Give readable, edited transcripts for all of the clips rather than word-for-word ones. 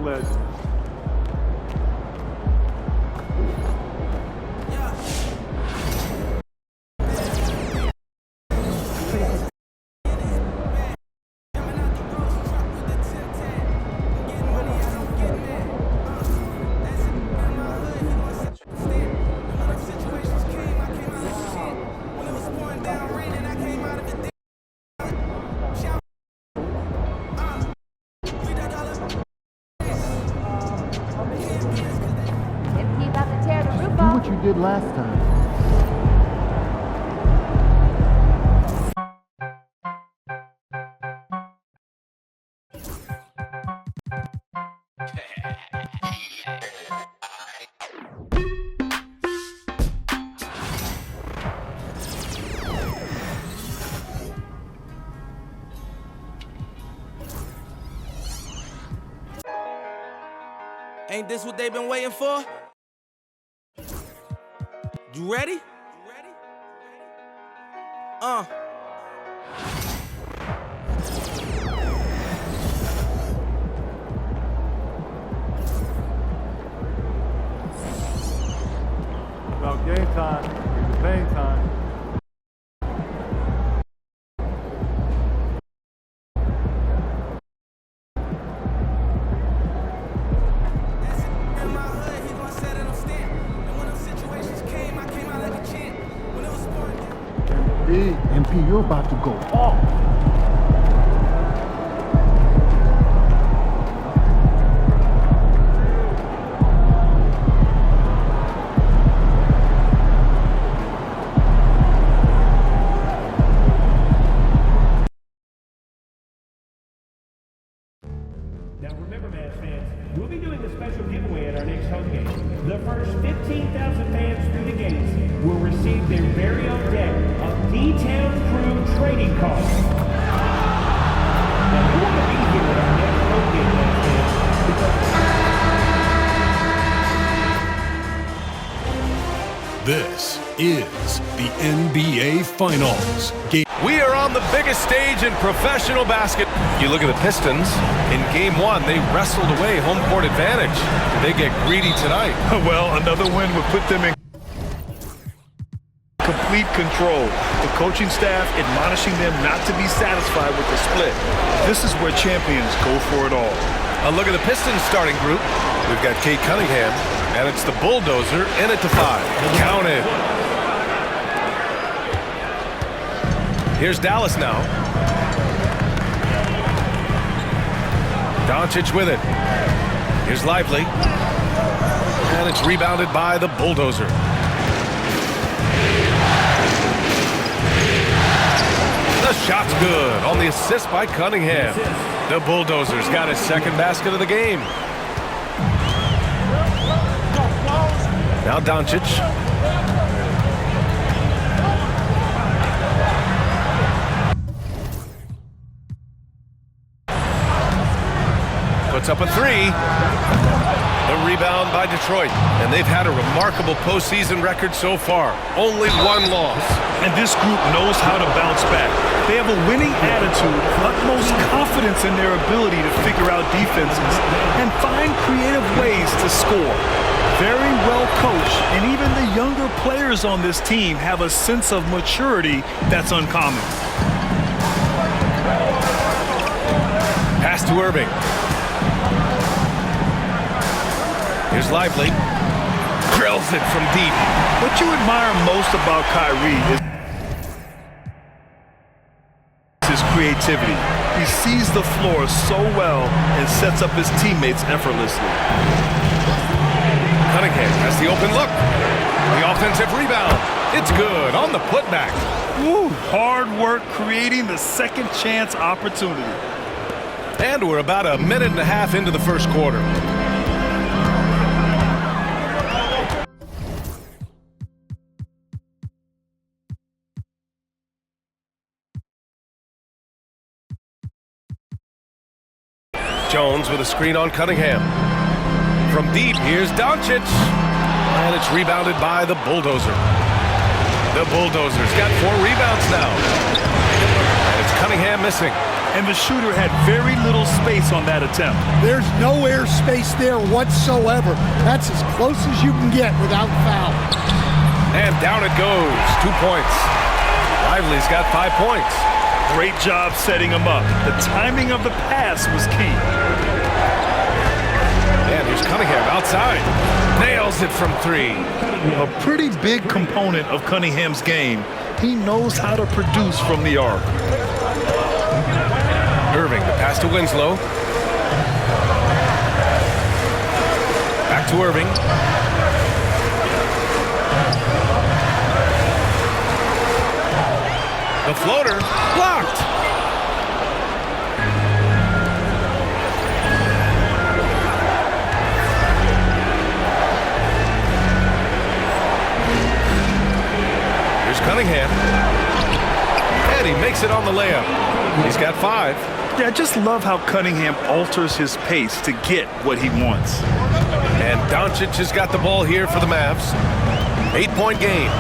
legend. What you did last time. Ain't this what they've been waiting for? You ready? About game time, it's pain time. MP, you're about to go off. Now remember, Mavs fans, we'll be doing a special giveaway at our next home game. The first 15,000 fans through the gates will receive their very own deck of D-Town Crew trading cards. Now you want to be here at our next home game, Mavs fans, because This is the NBA Finals. We are on the biggest stage in professional basket. You look at the Pistons. In Game 1, they wrestled away home court advantage. Did they get greedy tonight? Well, another win would put them in complete control. The coaching staff admonishing them not to be satisfied with the split. This is where champions go for it all. A look at the Pistons starting group. We've got Kate Cunningham, and it's the Bulldozer in it to 5. Count it. Here's Dallas now. Doncic with it. Here's Lively. And it's rebounded by the Bulldozer. The shot's good on the assist by Cunningham. The Bulldozer's got his second basket of the game. Now Doncic. Puts up a 3. The rebound by Detroit. And they've had a remarkable postseason record so far. Only one loss. And this group knows how to bounce back. They have a winning attitude, utmost confidence in their ability to figure out defenses and find creative ways to score. Very well coached, and even the younger players on this team have a sense of maturity that's uncommon. Pass to Irving. Here's Lively. Drills it from deep. What you admire most about Kyrie is his creativity. He sees the floor so well and sets up his teammates effortlessly. Cunningham has the open look. The offensive rebound. It's good on the putback. Woo, hard work creating the second chance opportunity. And we're about a minute and a half into the first quarter. Jones with a screen on Cunningham. From deep, here's Doncic. And it's rebounded by the Bulldozer. The Bulldozer's got 4 rebounds now. And it's Cunningham missing. and the shooter had very little space on that attempt. There's no air space there whatsoever. That's as close as you can get without foul. And down it goes. 2 points. Lively's got 5 points. Great job setting him up. The timing of the pass was key. And here's Cunningham outside. Nails it from 3. A pretty big component of Cunningham's game. He knows how to produce from the arc. Irving, the pass to Winslow. Back to Irving. The floater blocked. Here's Cunningham. And he makes it on the layup. He's got 5. Yeah, I just love how Cunningham alters his pace to get what he wants. And Doncic has got the ball here for the Mavs. 8-point game.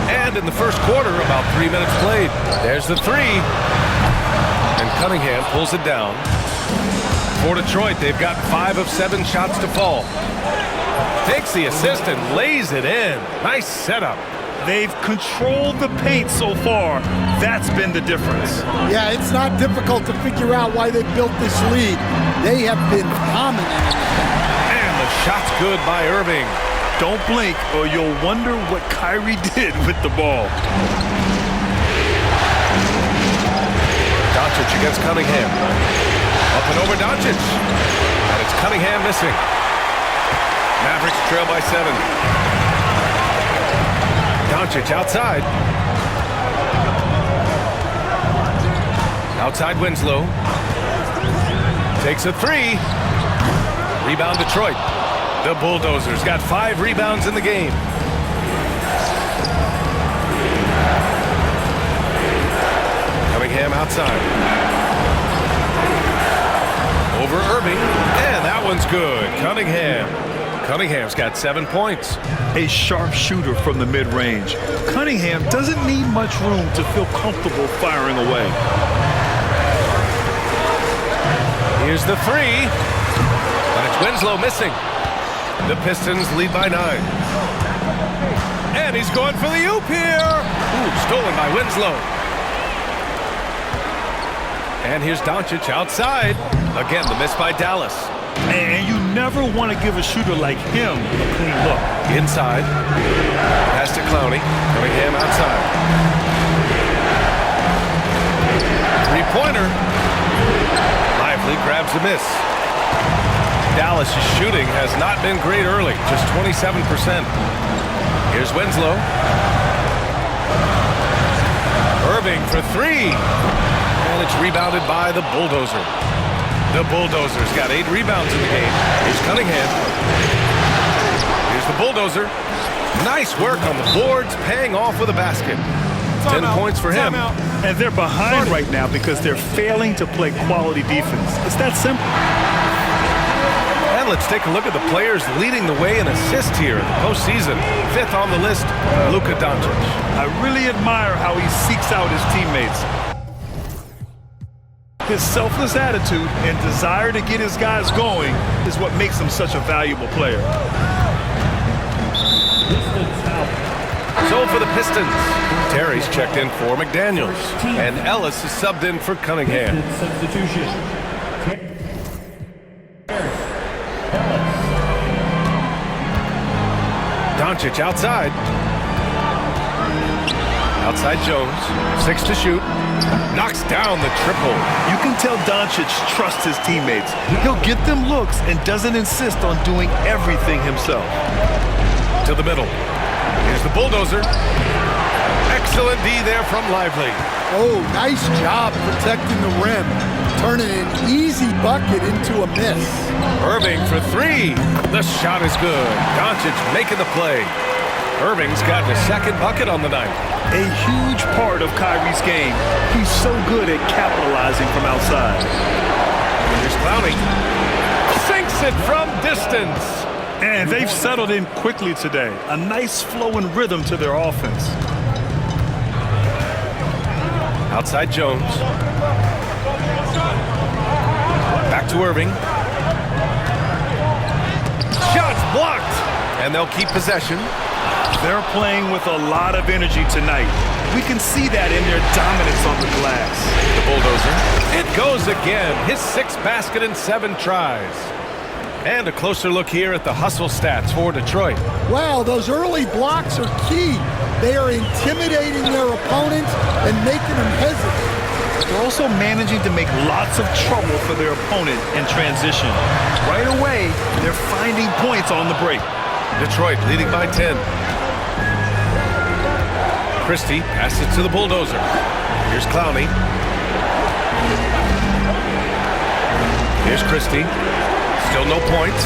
And in the first quarter, about 3 minutes played. There's the 3. And Cunningham pulls it down. For Detroit, they've got 5 of 7 shots to fall. Takes the assist and lays it in. Nice setup. They've controlled the paint so far. That's been the difference. Yeah, it's not difficult to figure out why they built this lead. They have been dominant. And the shot's good by Irving. Don't blink or you'll wonder what Kyrie did with the ball. Doncic against Cunningham. Up and over Doncic. And it's Cunningham missing. Mavericks trail by 7. Doncic outside. Outside Winslow. Takes a 3. Rebound Detroit. The Bulldozers got 5 rebounds in the game. Cunningham outside. Over Irving. And that one's good. Cunningham's got 7 points. A sharp shooter from the mid-range. Cunningham doesn't need much room to feel comfortable firing away. Here's the 3. And it's Winslow missing. The Pistons lead by 9. And he's going for the oop here. Ooh, stolen by Winslow. And here's Doncic outside. Again, the miss by Dallas. And you never want to give a shooter like him a clean look. Inside. Pass to Clowney. Cunningham outside. 3-pointer. Lively grabs the miss. Dallas' shooting has not been great early. Just 27%. Here's Winslow. Irving for 3. And it's rebounded by the Bulldozer. The Bulldozers got 8 rebounds in the game. Here's Cunningham. Here's the Bulldozer. Nice work on the boards, paying off with a basket. 10 points for him. And they're behind right now because they're failing to play quality defense. It's that simple. And let's take a look at the players leading the way in assists here in the postseason. 5th on the list, Luka Doncic. I really admire how he seeks out his teammates. His selfless attitude and desire to get his guys going is what makes him such a valuable player. So for the Pistons, Terry's checked in for McDaniels, and Ellis is subbed in for Cunningham. Substitution. Doncic outside. Outside Jones, 6 to shoot. Knocks down the triple. You can tell Doncic trusts his teammates. He'll get them looks and doesn't insist on doing everything himself. To the middle. Here's the Bulldozer. Excellent D there from Lively. Oh, nice job protecting the rim. Turning an easy bucket into a miss. Irving for 3. The shot is good. Doncic making the play. Irving's got the 2nd bucket on the night. A huge part of Kyrie's game. He's so good at capitalizing from outside. Here's Clowney. Sinks it from distance. And they've settled in quickly today. A nice flow and rhythm to their offense. Outside Jones. Back to Irving. Shots blocked. And they'll keep possession. They're playing with a lot of energy tonight. We can see that in their dominance on the glass. The bulldozer. It goes again. His 6th basket in 7 tries. And a closer look here at the hustle stats for Detroit. Wow, those early blocks are key. They are intimidating their opponents and making them hesitate. They're also managing to make lots of trouble for their opponent in transition. Right away, they're finding points on the break. Detroit leading by 10. Christie passes to the bulldozer. Here's Clowney. Here's Christie. Still no points.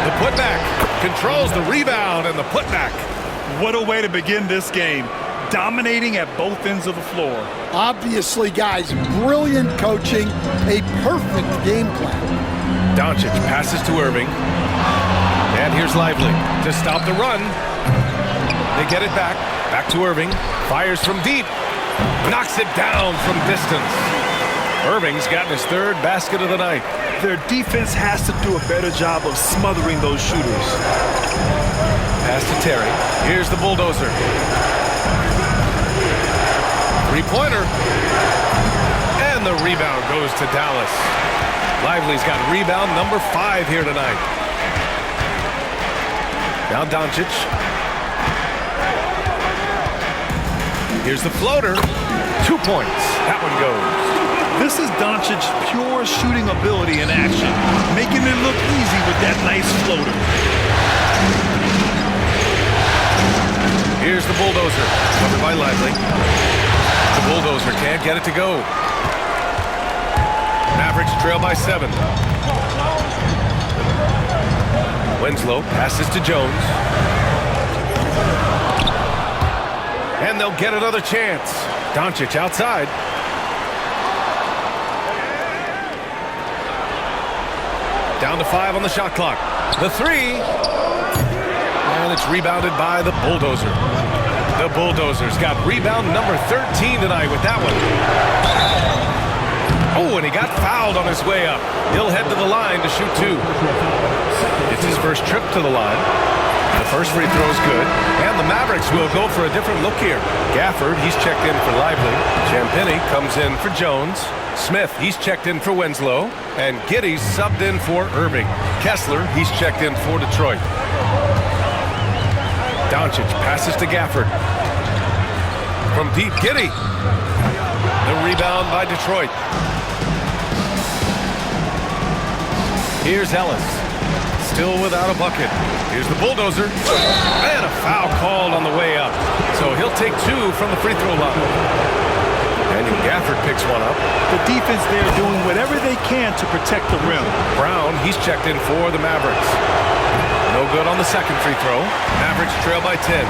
The putback controls the rebound and the putback. What a way to begin this game. Dominating at both ends of the floor. Obviously, guys, brilliant coaching, a perfect game plan. Doncic passes to Irving. And here's Lively to stop the run. They get it back. Back to Irving. Fires from deep. Knocks it down from distance. Irving's gotten his 3rd basket of the night. Their defense has to do a better job of smothering those shooters. Pass to Terry. Here's the bulldozer. 3-pointer. And the rebound goes to Dallas. Lively's got rebound number 5 here tonight. Now Doncic. Here's the floater. 2 points. That one goes. This is Doncic's pure shooting ability in action, making it look easy with that nice floater. Here's the bulldozer, covered by Lively. The bulldozer can't get it to go. Mavericks trail by 7. Winslow passes to Jones. And they'll get another chance. Doncic outside. Down to 5 on the shot clock. The 3. And it's rebounded by the bulldozer. The bulldozer's got rebound number 13 tonight with that one. Oh, and he got fouled on his way up. He'll head to the line to shoot 2. It's his first trip to the line. The first free throw is good. And the Mavericks will go for a different look here. Gafford, he's checked in for Lively. Champagny comes in for Jones. Smith, he's checked in for Winslow. And Giddey's subbed in for Irving. Kessler, he's checked in for Detroit. Doncic passes to Gafford. From deep, Giddey. The rebound by Detroit. Here's Ellis. Still without a bucket. Here's the bulldozer. And a foul called on the way up. So he'll take 2 from the free throw line. And Gafford picks one up. The defense there doing whatever they can to protect the rim. Brown, he's checked in for the Mavericks. No good on the second free throw. Mavericks trail by 10.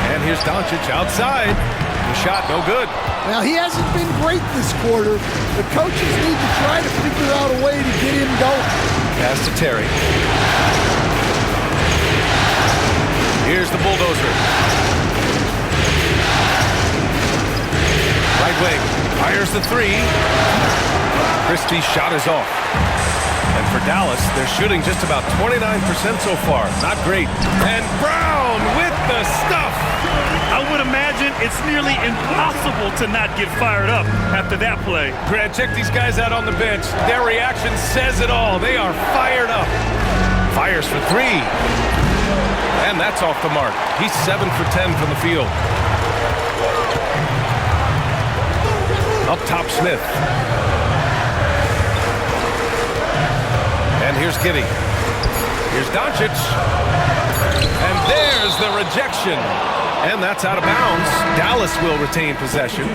And here's Doncic outside. The shot no good. Now, he hasn't been great this quarter. The coaches need to try to figure out a way to get him going. Pass to Terry. Here's the bulldozer. Right wing. Fires the 3. Christie's shot is off. And for Dallas, they're shooting just about 29% so far. Not great. And Brown with the stuff. I would imagine it's nearly impossible to not get fired up after that play. Grant, check these guys out on the bench. Their reaction says it all. They are fired up. Fires for 3. And that's off the mark. He's 7 for 10 from the field. Up top, Smith. And here's Giddey. Here's Doncic. And there's the rejection. And that's out of bounds. Dallas will retain possession.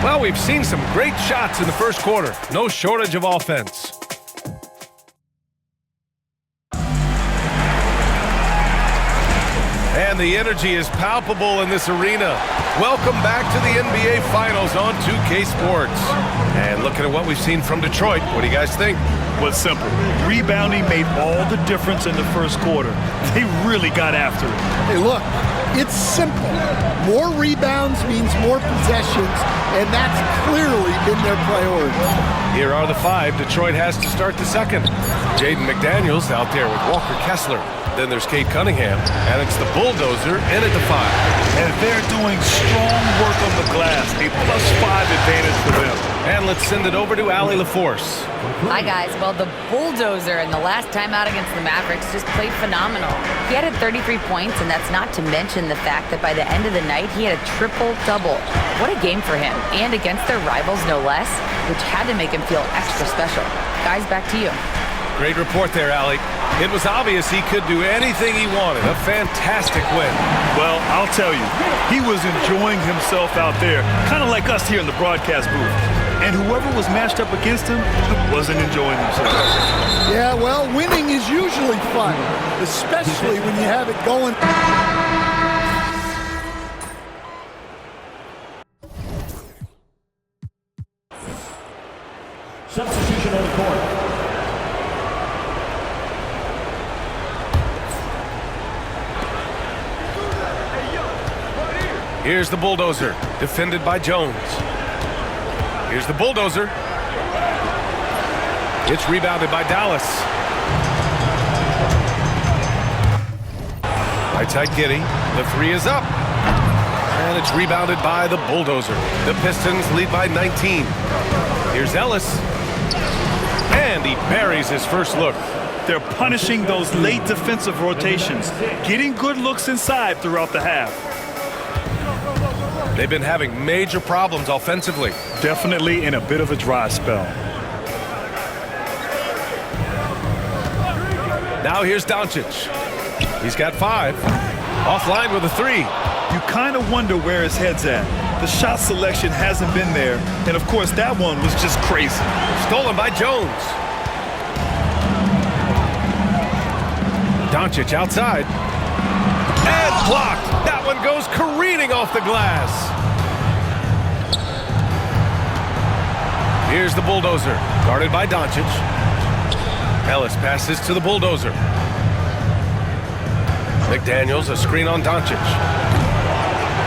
Well, we've seen some great shots in the first quarter. No shortage of offense. And the energy is palpable in this arena. Welcome back to the NBA Finals on 2K Sports. And looking at what we've seen from Detroit, what do you guys think? Was simple. Rebounding made all the difference in the first quarter. They really got after it. Hey, look, it's simple. More rebounds means more possessions, and that's clearly been their priority. Here are the five Detroit has to start the second. Jaden McDaniels out there with Walker Kessler. Then there's Cade Cunningham, and it's the Bulldozer in at the 5. And they're doing strong work on the glass. A +5 advantage for them. And let's send it over to Allie LaForce. Hi, guys. Well, the Bulldozer in the last time out against the Mavericks just played phenomenal. He had 33 points, and that's not to mention the fact that by the end of the night, he had a triple-double. What a game for him, and against their rivals, no less, which had to make him feel extra special. Guys, back to you. Great report there, Allie. It was obvious he could do anything he wanted. A fantastic win. Well, I'll tell you, he was enjoying himself out there, kind of like us here in the broadcast booth. And whoever was matched up against him wasn't enjoying themselves. Yeah, well, winning is usually fun, especially when you have it going. Substitution on the court. Here's the Bulldozer, defended by Jones. Here's the Bulldozer. It's rebounded by Dallas. Right side Giddey. The 3 is up. And it's rebounded by the Bulldozer. The Pistons lead by 19. Here's Ellis. And he buries his first look. They're punishing those late defensive rotations, getting good looks inside throughout the half. They've been having major problems offensively. Definitely in a bit of a dry spell. Now here's Doncic. He's got 5. Offline with a 3. You kind of wonder where his head's at. The shot selection hasn't been there. And, of course, that one was just crazy. Stolen by Jones. Doncic outside. And blocked. That one goes careening off the glass. Here's the Bulldozer, guarded by Doncic. Ellis passes to the Bulldozer. McDaniels, a screen on Doncic.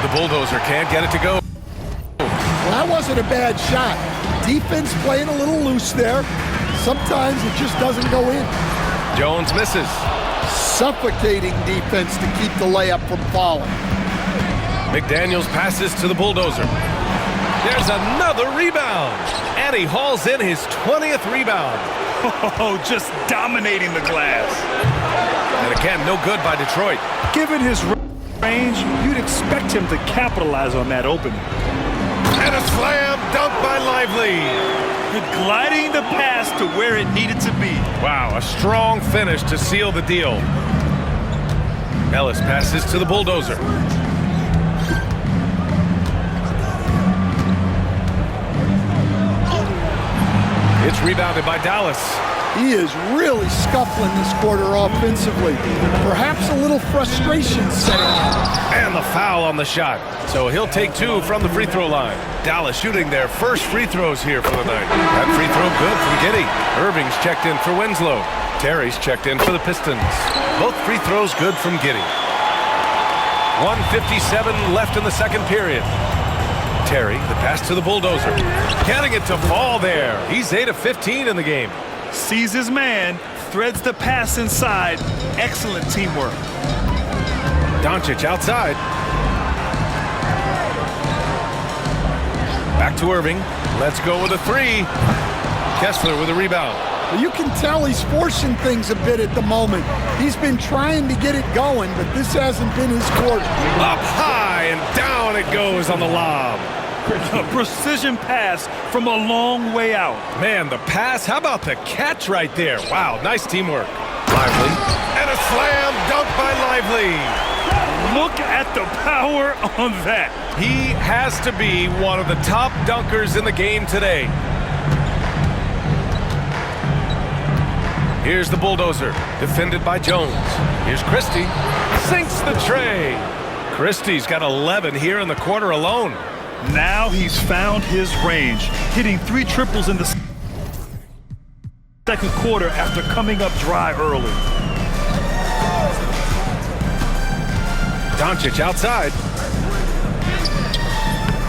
The Bulldozer can't get it to go. Well, that wasn't a bad shot. Defense playing a little loose there. Sometimes it just doesn't go in. Jones misses. Suffocating defense to keep the layup from falling. McDaniels passes to the Bulldozer. There's another rebound. And he hauls in his 20th rebound. Oh, just dominating the glass. And again, no good by Detroit. Given his range, you'd expect him to capitalize on that opening. And a slam dunk by Lively. Gliding the pass to where it needed to be. Wow, a strong finish to seal the deal. Ellis passes to the Bulldozer. It's rebounded by Dallas. He is really scuffling this quarter offensively. Perhaps a little frustration setting in. And the foul on the shot. So he'll take 2 from the free throw line. Dallas shooting their first free throws here for the night. That free throw good from Giddey. Irving's checked in for Winslow. Terry's checked in for the Pistons. Both free throws good from Giddey. 1:57 left in the second period. Terry, the pass to the Bulldozer. Getting it to fall there. He's 8 of 15 in the game. Sees his man, threads the pass inside. Excellent teamwork. Doncic outside. Back to Irving. Let's go with a 3. Kessler with a rebound. You can tell he's forcing things a bit at the moment. He's been trying to get it going, but this hasn't been his quarter. Up high and down it goes on the lob. A precision pass from a long way out. Man, the pass, how about the catch right there? Wow, nice teamwork. Lively. And a slam dunk by Lively. Look at the power on that. He has to be one of the top dunkers in the game today. Here's the Bulldozer, defended by Jones. Here's Christie. Sinks the tray. Christie's got 11 here in the quarter alone. Now he's found his range, hitting 3 triples in the second quarter after coming up dry early. Doncic outside.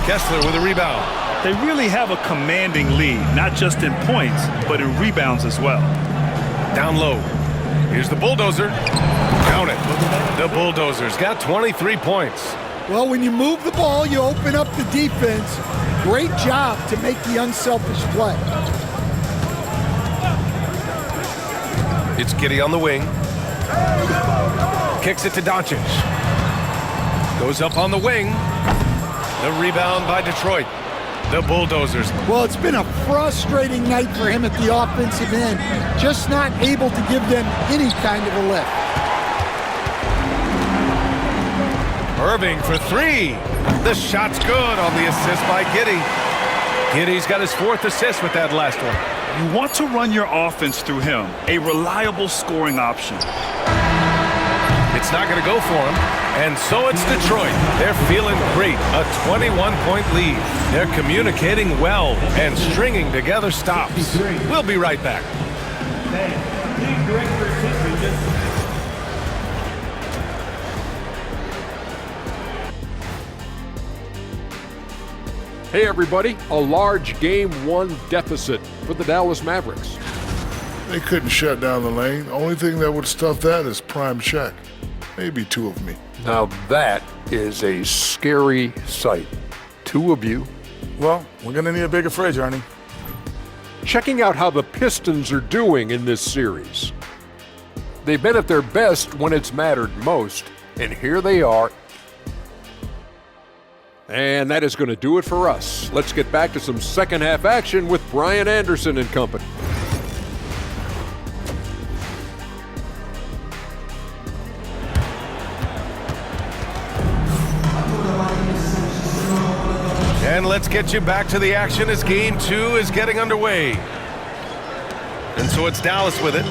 Kessler with a rebound. They really have a commanding lead, not just in points, but in rebounds as well. Down low. Here's the bulldozer. Count it. The Bulldozers got 23 points. Well, when you move the ball, you open up the defense. Great job to make the unselfish play. It's Giddey on the wing. Kicks it to Doncic. Goes up on the wing. The rebound by Detroit. The Bulldozers. Well, it's been a frustrating night for him at the offensive end. Just not able to give them any kind of a lift. Irving for 3. The shot's good on the assist by Giddey. Giddey's got his 4th assist with that last one. You want to run your offense through him, a reliable scoring option. It's not going to go for him. And so it's Detroit. They're feeling great. A 21-point lead. They're communicating well and stringing together stops. We'll be right back. League director assistant just Hey everybody, a large Game 1 deficit for the Dallas Mavericks. They couldn't shut down the lane. Only thing that would stuff that is prime check. Maybe 2 of me. Now that is a scary sight. 2 of you. Well, we're gonna need a bigger fridge, Ernie. Checking out how the Pistons are doing in this series. They've been at their best when it's mattered most, and here they are. And that is going to do it for us. Let's get back to some second half action with Brian Anderson and company. And let's get you back to the action as Game 2 is getting underway. And so it's Dallas with it.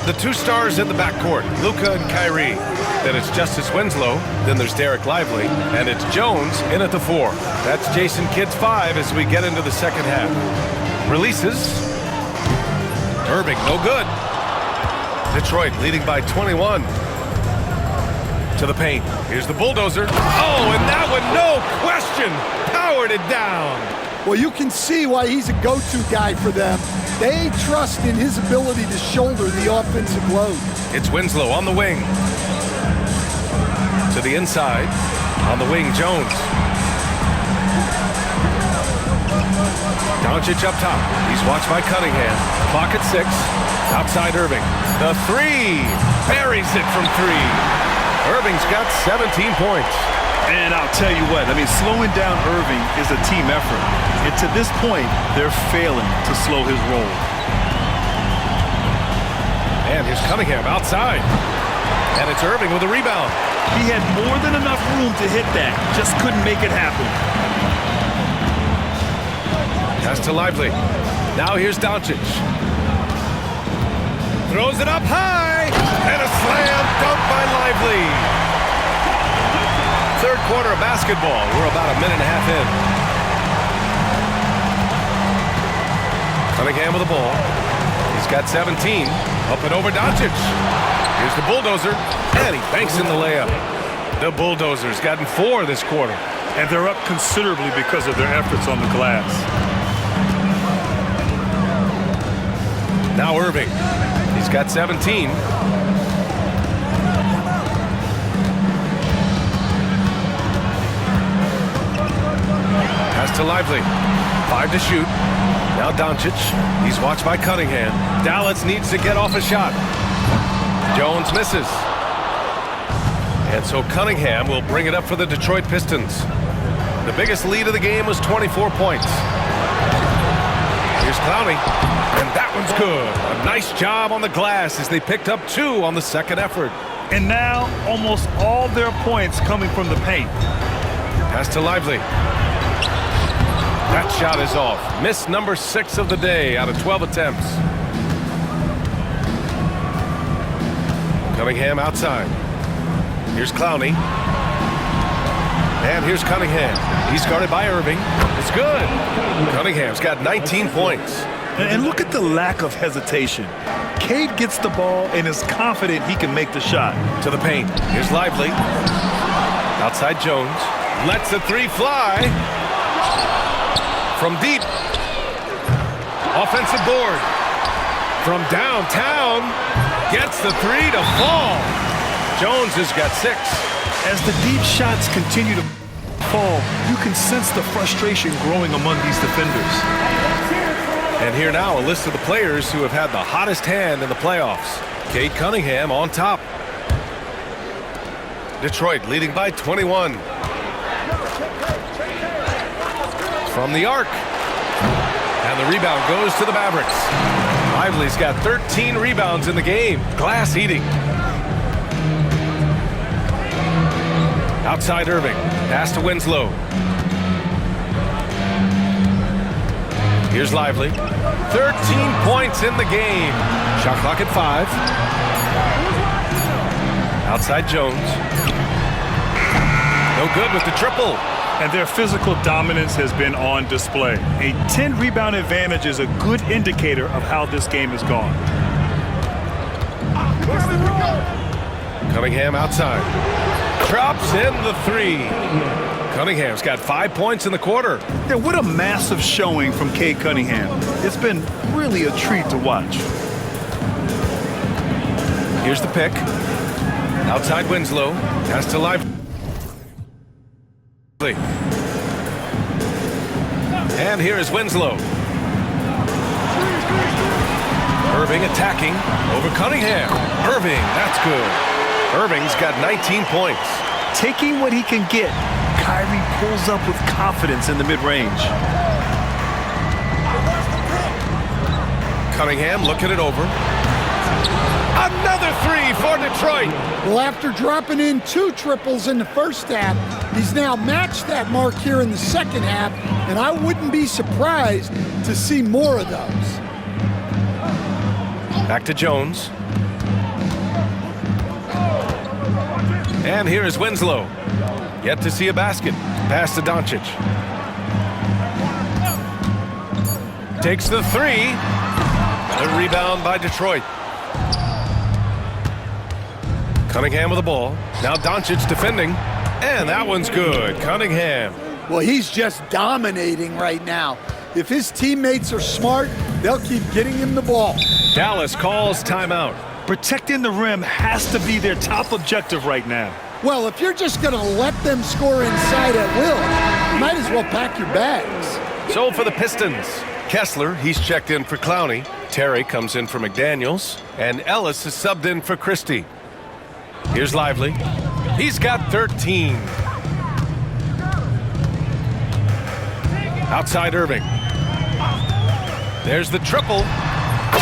The 2 stars in the backcourt, Luka and Kyrie. Then it's Justice Winslow. Then there's Derek Lively. And it's Jones in at the 4. That's Jason Kidd's 5 as we get into the second half. Releases. Irving, no good. Detroit leading by 21. To the paint. Here's the bulldozer. Oh, and that one, no question, powered it down. Well, you can see why he's a go-to guy for them. They trust in his ability to shoulder the offensive load. It's Winslow on the wing. To the inside. On the wing, Jones. Doncic up top. He's watched by Cunningham. Clock at 6. Outside Irving. The 3. Buries it from 3. Irving's got 17 points. And I'll tell you what, slowing down Irving is a team effort. And to this point, they're failing to slow his roll. And here's Cunningham outside. And it's Irving with a rebound. He had more than enough room to hit that, just couldn't make it happen. Pass to Lively. Now here's Doncic. Throws it up high. And a slam dunk by Lively. Third quarter of basketball. We're about a minute and a half in. Cunningham with the ball. He's got 17. Up and over Doncic. Here's the bulldozer. And he banks in the layup. The Bulldozers gotten 4 this quarter. And they're up considerably because of their efforts on the glass. Now Irving. He's got 17. Pass to Lively. 5 to shoot. Now Doncic. He's watched by Cunningham. Dallas needs to get off a shot. Jones misses. And so Cunningham will bring it up for the Detroit Pistons. The biggest lead of the game was 24 points. Here's Clowney. And that one's good. A nice job on the glass as they picked up 2 on the second effort. And now almost all their points coming from the paint. Pass to Lively. That shot is off. Miss number 6 of the day out of 12 attempts. Cunningham outside. Here's Clowney. And here's Cunningham. He's guarded by Irving. It's good. Cunningham's got 19 points. And look at the lack of hesitation. Cade gets the ball and is confident he can make the shot. To the paint. Here's Lively. Outside Jones. Lets the three fly. From deep. Offensive board. From downtown. Gets the three to fall. Jones has got 6. As the deep shots continue to fall, you can sense the frustration growing among these defenders. And here now, a list of the players who have had the hottest hand in the playoffs. Cade Cunningham on top. Detroit leading by 21. From the arc. And the rebound goes to the Mavericks. Lively's got 13 rebounds in the game. Glass eating. Outside Irving. Pass to Winslow. Here's Lively. 13 points in the game. Shot clock at 5. Outside Jones. No good with the triple. And their physical dominance has been on display. A 10-rebound advantage is a good indicator of how this game has gone. Cunningham outside. Drops in the 3. Cunningham's got 5 points in the quarter. Yeah, what a massive showing from Cade Cunningham. It's been really a treat to watch. Here's the pick. Outside Winslow. Pass to Lively. And here is Winslow. Irving attacking over Cunningham. Irving, that's good. Irving's got 19 points. Taking what he can get, Kyrie pulls up with confidence in the mid-range. Cunningham looking it over. Another 3 for Detroit. Well, after dropping in 2 triples in the first half, he's now matched that mark here in the second half, and I wouldn't be surprised to see more of those. Back to Jones. And here is Winslow. Yet to see a basket. Pass to Doncic. Takes the 3. The rebound by Detroit. Cunningham with the ball. Now Doncic defending. And that one's good. Cunningham. Well, he's just dominating right now. If his teammates are smart, they'll keep getting him the ball. Dallas calls timeout. Protecting the rim has to be their top objective right now. Well, if you're just going to let them score inside at will, you might as well pack your bags. So for the Pistons, Kessler, he's checked in for Clowney. Terry comes in for McDaniels. And Ellis is subbed in for Christie. Here's Lively. He's got 13. Outside Irving. There's the triple.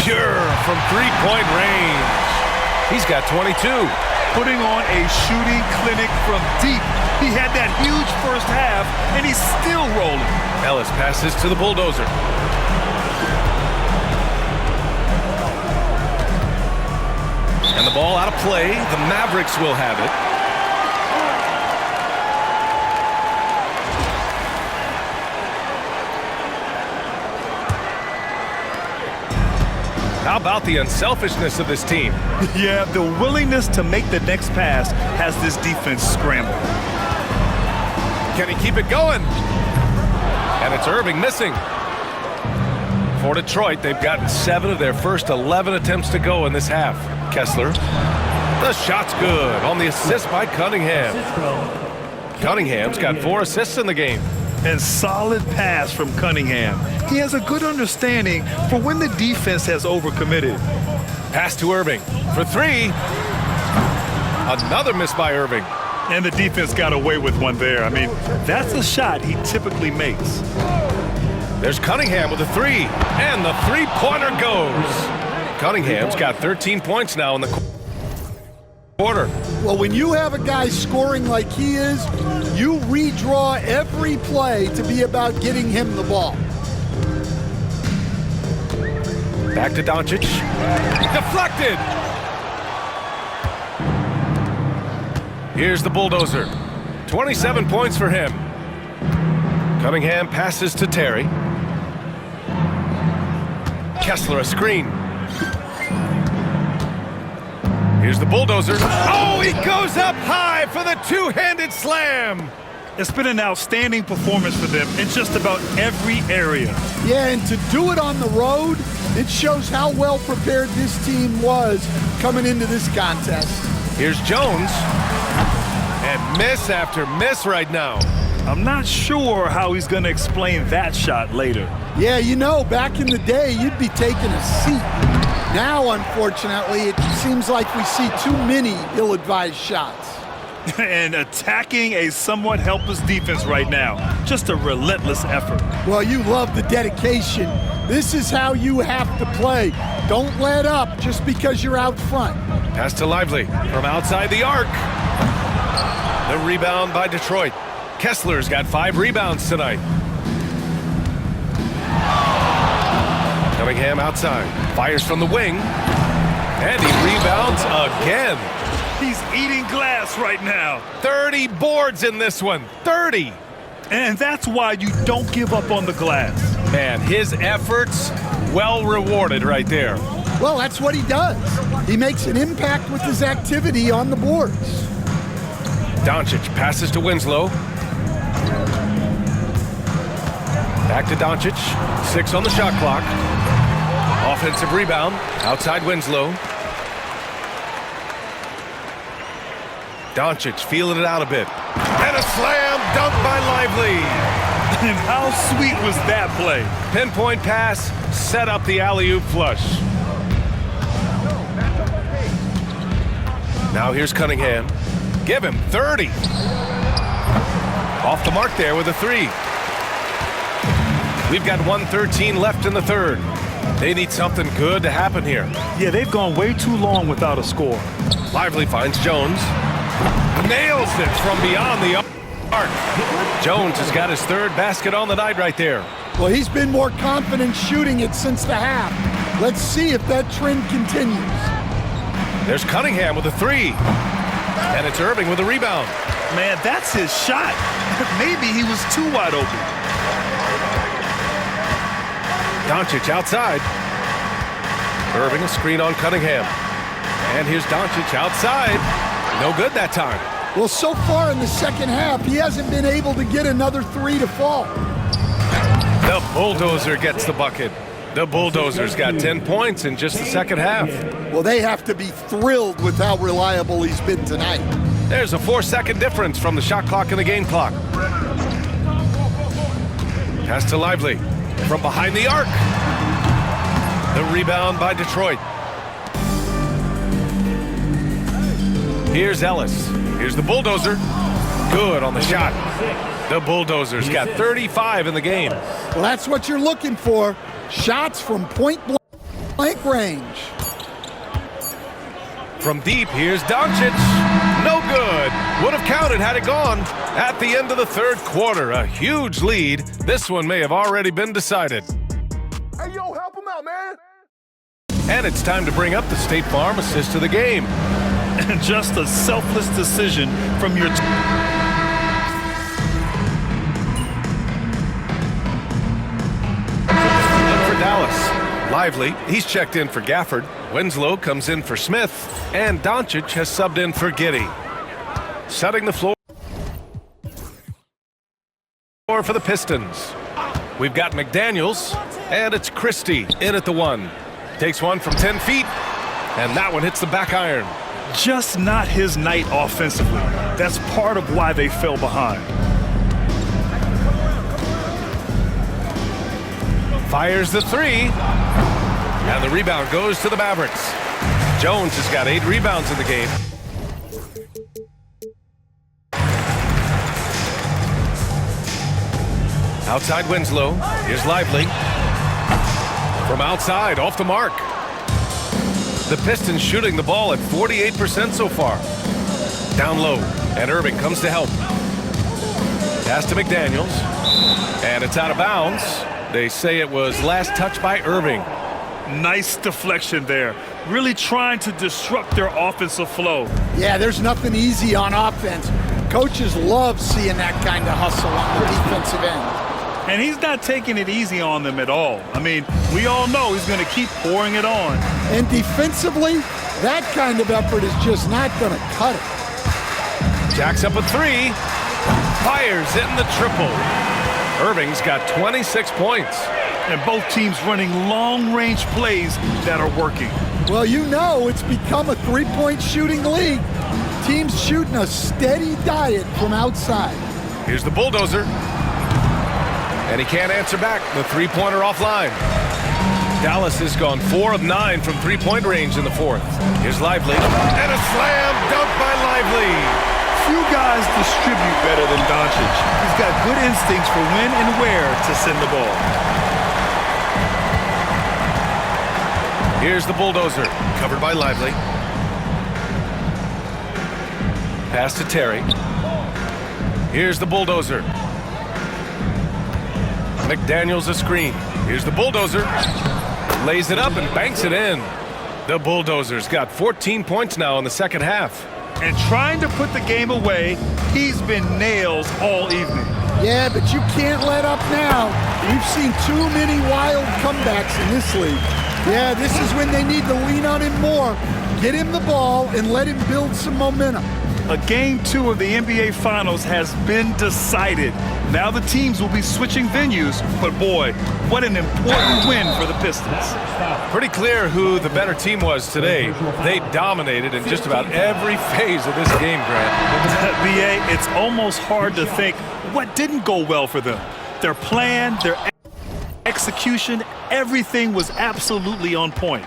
Pure from three-point range. He's got 22. Putting on a shooting clinic from deep. He had that huge first half, and he's still rolling. Ellis passes to the bulldozer. And the ball out of play. The Mavericks will have it. How about the unselfishness of this team? Yeah, the willingness to make the next pass has this defense scrambled. Can he keep it going? And it's Irving missing. For Detroit, they've gotten 7 of their first 11 attempts to go in this half. Kessler. The shot's good on the assist by Cunningham. Cunningham's got 4 assists in the game. And solid pass from Cunningham. He has a good understanding for when the defense has overcommitted. Pass to Irving for 3. Another miss by Irving. And the defense got away with one there. I mean, that's a shot he typically makes. There's Cunningham with a 3. And the three-pointer goes. Cunningham's got 13 points now in the quarter. Well, when you have a guy scoring like he is, you redraw every play to be about getting him the ball. Back to Doncic. Deflected. Here's the bulldozer. 27 points for him. Cunningham passes to Terry. Kessler a screen. Here's the bulldozer. Oh, he goes up high for the two-handed slam. It's been an outstanding performance for them in just about every area. Yeah, and to do it on the road, it shows how well prepared this team was coming into this contest. Here's Jones. And miss after miss right now. I'm not sure how he's going to explain that shot later. Yeah, you know, back in the day, you'd be taking a seat. Now, unfortunately, it seems like we see too many ill-advised shots. And attacking a somewhat helpless defense right now. Just a relentless effort. Well, you love the dedication. This is how you have to play. Don't let up just because you're out front. Pass to Lively from outside the arc. The rebound by Detroit. Kessler's got 5 rebounds tonight. Cunningham outside. Fires from the wing. And he rebounds again. He's eating glass right now. 30 boards in this one. 30. And that's why you don't give up on the glass. Man, his efforts well rewarded right there. Well, that's what he does. He makes an impact with his activity on the boards. Doncic passes to Winslow. Back to Doncic. 6 on the shot clock. Offensive rebound. Outside Winslow. Doncic feeling it out a bit. And a slam dunk by Lively. And how sweet was that play? Pinpoint pass, set up the alley-oop flush. Now here's Cunningham. Give him 30. Off the mark there with a 3. We've got 1:13 left in the third. They need something good to happen here. Yeah, they've gone way too long without a score. Lively finds Jones. Nails it from beyond the arc. Jones has got his 3rd basket on the night right there. Well, he's been more confident shooting it since the half. Let's see if that trend continues. There's Cunningham with a 3. And it's Irving with a rebound. Man, that's his shot. Maybe he was too wide open. Doncic outside. Irving a screen on Cunningham. And here's Doncic outside. No good that time. Well, so far in the second half, he hasn't been able to get another 3 to fall. The bulldozer gets the bucket. The Bulldozers got 10 points in just the second half. Well, they have to be thrilled with how reliable he's been tonight. There's a 4-second difference from the shot clock and the game clock. Pass to Lively from behind the arc. The rebound by Detroit. Here's Ellis. Here's the bulldozer. Good on the shot. The Bulldozers got 35 in the game. Well, that's what you're looking for. Shots from point-blank range. From deep, here's Doncic. No good. Would have counted had it gone. At the end of the third quarter, a huge lead. This one may have already been decided. Hey, yo, help him out, man. And it's time to bring up the State Farm assist of the game. And just a selfless decision from your... For Dallas, Lively, he's checked in for Gafford. Winslow comes in for Smith. And Doncic has subbed in for Giddey. Setting the floor for the Pistons. We've got McDaniels, and it's Christie in at the 1. Takes one from 10 feet, and that one hits the back iron. Just not his night offensively. That's part of why they fell behind. Fires the 3, and the rebound goes to the Mavericks. Jones has got 8 rebounds in the game. Outside Winslow. Here's Lively. From outside, off the mark. The Pistons shooting the ball at 48% so far. Down low, and Irving comes to help. Pass to McDaniels, and it's out of bounds. They say it was last touched by Irving. Nice deflection there. Really trying to disrupt their offensive flow. Yeah, there's nothing easy on offense. Coaches love seeing that kind of hustle on the defensive end. And he's not taking it easy on them at all. I mean, we all know he's going to keep pouring it on. And defensively, that kind of effort is just not going to cut it. Jacks up a three. Fires in the triple. Irving's got 26 points. And both teams running long-range plays that are working. Well, you know it's become a three-point shooting league. Teams shooting a steady diet from outside. Here's the bulldozer. And he can't answer back. The three-pointer offline. Dallas has gone 4 of 9 from three-point range in the fourth. Here's Lively. And a slam dunk by Lively. Few guys distribute better than Doncic. He's got good instincts for when and where to send the ball. Here's the bulldozer, covered by Lively. Pass to Terry. Here's the bulldozer. McDaniels a screen. Here's the bulldozer. Lays it up and banks it in. The bulldozer's got 14 points now in the second half. And trying to put the game away, he's been nails all evening. Yeah, but you can't let up now. We've seen too many wild comebacks in this league. Yeah, this is when they need to lean on him more. Get him the ball and let him build some momentum. A game 2 of the NBA Finals has been decided. Now the teams will be switching venues, but boy, what an important win for the Pistons. Pretty clear who the better team was today. They dominated in just about every phase of this game, Grant. B.A., it's almost hard to think what didn't go well for them. Their plan, their execution, everything was absolutely on point.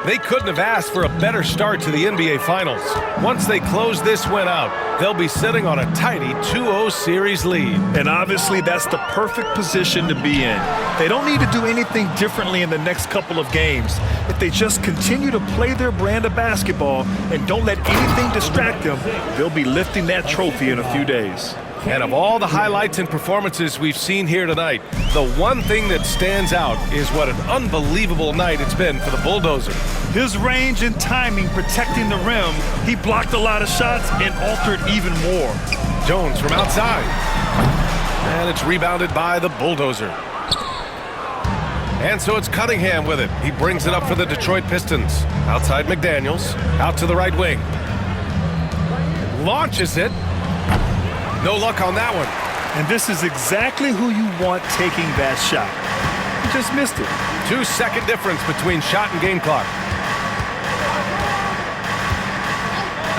They couldn't have asked for a better start to the NBA Finals. Once they close this win out, they'll be sitting on a tidy 2-0 series lead. And obviously that's the perfect position to be in. They don't need to do anything differently in the next couple of games. If they just continue to play their brand of basketball and don't let anything distract them, they'll be lifting that trophy in a few days. And of all the highlights and performances we've seen here tonight, the one thing that stands out is what an unbelievable night it's been for the bulldozer. His range and timing protecting the rim, he blocked a lot of shots and altered even more. Jones from outside. And it's rebounded by the bulldozer. And so it's Cunningham with it. He brings it up for the Detroit Pistons. Outside McDaniels, out to the right wing. Launches it. No luck on that one. And this is exactly who you want taking that shot. He just missed it. 2-second difference between shot and game clock.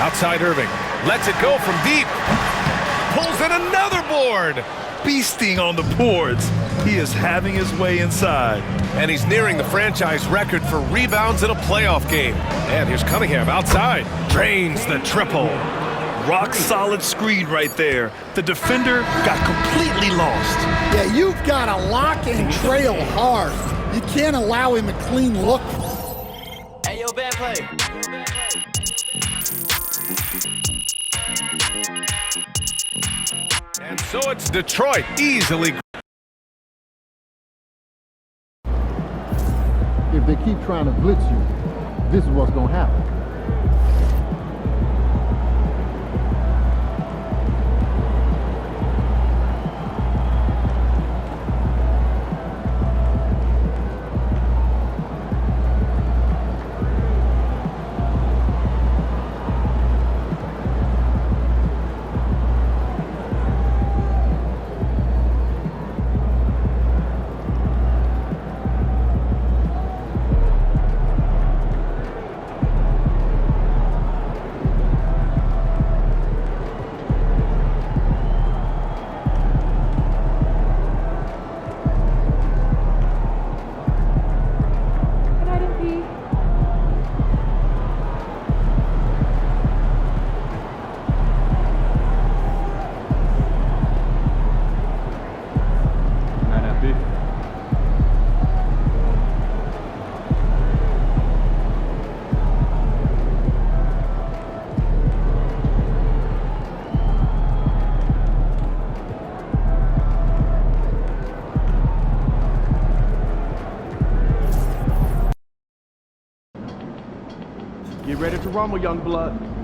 Outside Irving. Lets it go from deep. Pulls in another board. Beasting on the boards. He is having his way inside. And he's nearing the franchise record for rebounds in a playoff game. And here's Cunningham outside. Drains the triple. Rock solid screen right there. The defender got completely lost. Yeah, you've got to lock and trail hard. You can't allow him a clean look. Hey, yo, bad play. And so it's Detroit easily. If they keep trying to blitz you, this is what's going to happen. ready to rumble, young blood.